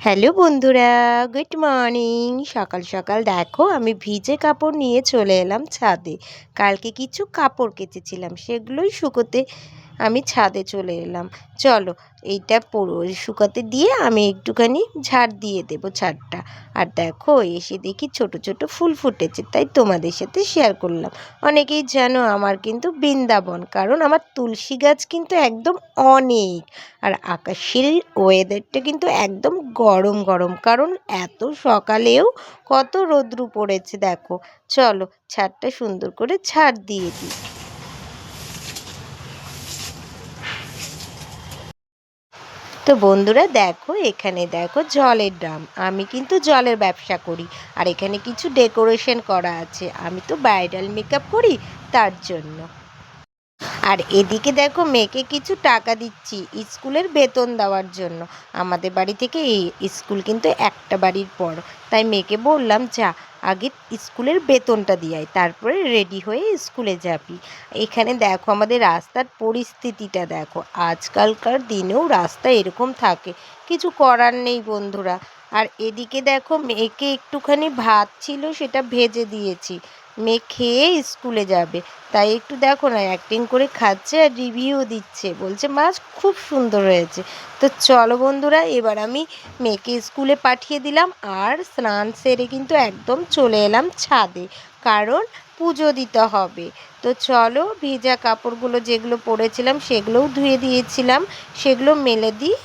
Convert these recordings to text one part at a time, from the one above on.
Hello বন্ধুরা, good morning. সকাল সকাল দেখো আমি ভিজে কাপড় নিয়ে চলে এলাম ছাদে। কালকে কিছু কাপড় কেচেছিলাম, সেগুলোই শুকোতে আমি ছাদে চলে এলাম। চলো এইটা শুকাতে দিয়ে আমি একটুখানি ঝাড় দিয়ে দেবো ছাদটা। আর দেখো এসে দেখি ছোট ছোট ফুল ফুটেছে, তাই তোমাদের সাথে শেয়ার করলাম। অনেকেই জানো আমার কিন্তু বৃন্দাবন, কারণ আমার তুলসী গাছ কিন্তু একদম অনেক। আর আকাশের ওয়েদারটা কিন্তু একদম গরম গরম, কারণ এত সকালেও কত রৌদ্র পড়েছে দেখো। চলো ছাদটা সুন্দর করে ঝাড় দিয়ে দিই। তো বন্ধুরা দেখো, এখানে দেখো জলের ড্রাম। আমি কিন্তু জলের ব্যবসা করি। আর এখানে কিছু ডেকোরেশন করা আছে, আমি তো ব্রাইডাল মেকআপ করি তার জন্য। আর এদিকে দেখো মেয়েকে কিছু টাকা দিচ্ছি স্কুলের বেতন দেওয়ার জন্য। আমাদের বাড়ি থেকে এই স্কুল কিন্তু একটা বাড়ির পর, তাই মেয়েকে বললাম যা আগে স্কুলের বেতনটা দিয়ে আয়, তারপরে রেডি হয়ে স্কুলে যাবি। এখানে দেখো আমাদের রাস্তার পরিস্থিতিটা দেখো, আজকালকার দিনেও রাস্তা এরকম থাকে, কিছু করার নেই বন্ধুরা। আর এদিকে দেখো মেয়েকে একটুখানি ভাত ছিল সেটা ভেজে দিয়েছি, মেয়ে খেয়ে স্কুলে যাবে। তাই একটু দেখো না অ্যাক্টিং করে খাচ্ছে আর রিভিউ দিচ্ছে, বলছে মাছ খুব সুন্দর হয়েছে। তো চলো বন্ধুরা, এবার আমি মেয়েকে স্কুলে পাঠিয়ে দিলাম আর স্নান সেরে কিন্তু একদম চলে এলাম ছাদে, কারণ পুজো দিতে হবে। তো চলো ভিজা কাপড়গুলো যেগুলো পরেছিলাম সেগুলোও ধুয়ে দিয়েছিলাম, সেগুলো মেলে দিই।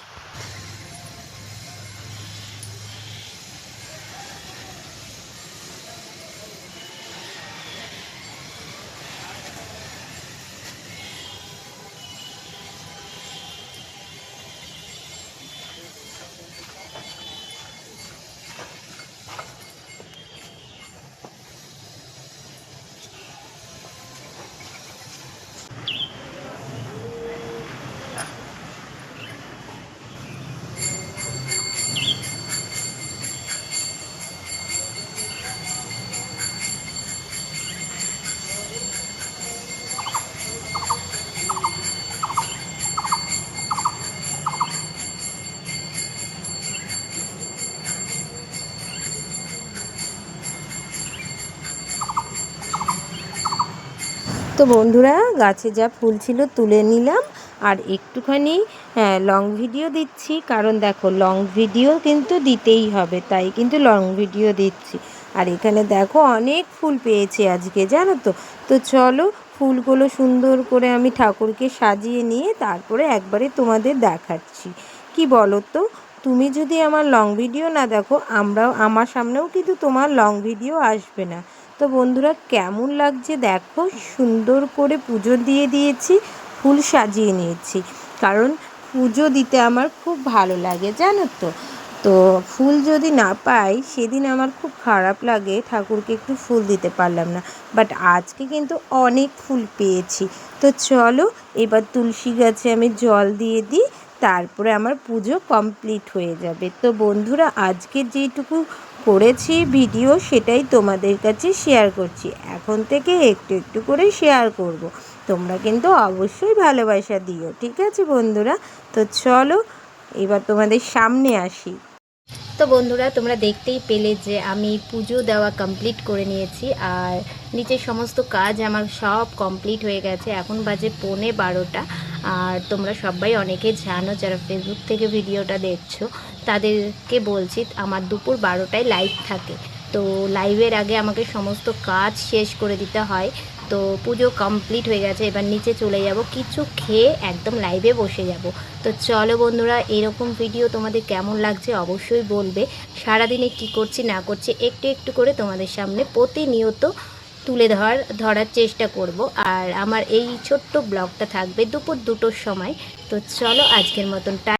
তো বন্ধুরা গাছে যা ফুল ছিল তুলে নিলাম, আর একটুখানি লং ভিডিও দিচ্ছি, কারণ দেখো লং ভিডিও কিন্তু দিতেই হবে, তাই কিন্তু লং ভিডিও দিচ্ছি। আর এখানে দেখো অনেক ফুল পেয়েছি আজকে, জানো তো। তো চলো ফুলগুলো সুন্দর করে আমি ঠাকুরকে সাজিয়ে নিয়ে তারপরে একবারে তোমাদের দেখাচ্ছি। কি বলো তো, তুমি যদি আমার লং ভিডিও না দেখো, আমার সামনেও কিন্তু তোমার লং ভিডিও আসবে না। তো বন্ধুরা কেমন লাগছে দেখো, সুন্দর করে পুজো দিয়ে দিয়েছি, ফুল সাজিয়ে নিয়েছি, কারণ পুজো দিতে আমার খুব ভালো লাগে জানো তো। তো ফুল যদি না পাই সেদিন আমার খুব খারাপ লাগে, ঠাকুরকে একটু ফুল দিতে পারলাম না। বাট আজকে কিন্তু অনেক ফুল পেয়েছি। তো চলো এবার তুলসী গাছে আমি জল দিয়ে দিই, তারপরে আমার পুজো কমপ্লিট হয়ে যাবে। তো বন্ধুরা আজকে যেটুকু করেছি ভিডিও সেটাই তোমাদের কাছে শেয়ার করছি, এখন থেকে একটু একটু করে শেয়ার করব। তোমরা কিন্তু অবশ্যই ভালোবাসা দিও, ঠিক আছে বন্ধুরা। তো চলো এবার তোমাদের সামনে আসি। তো বন্ধুরা তোমরা দেখতেই পেলে যে আমি পুজো দেওয়া কমপ্লিট করে নিয়েছি, আর নিচের সমস্ত কাজ আমার সব কমপ্লিট হয়ে গেছে। এখন বাজে 11:15। আর তোমরা সবাই অনেকে জানো যারা ফেসবুক থেকে ভিডিওটা দেখছো, তাদেরকে বলছি আমার দুপুর 12টায় লাইভ থাকে। তো লাইভের আগে আমাকে সমস্ত কাজ শেষ করে দিতে হয়। তো পুজো কমপ্লিট হয়ে গেছে, এবার নিচে চলে যাব, কিছু খেয়ে একদম লাইভে বসে যাব। তো চলো বন্ধুরা, এরকম ভিডিও তোমাদের কেমন লাগছে অবশ্যই বলবে। সারাদিনে কি করছি না করছি একটু একটু করে তোমাদের সামনে প্রতিনিয়ত তুলে ধরার চেষ্টা করব। আর আমার এই ছোট্ট ব্লগটা থাকবে দুপুর 2টোর সময়। তো চলো আজকের মতন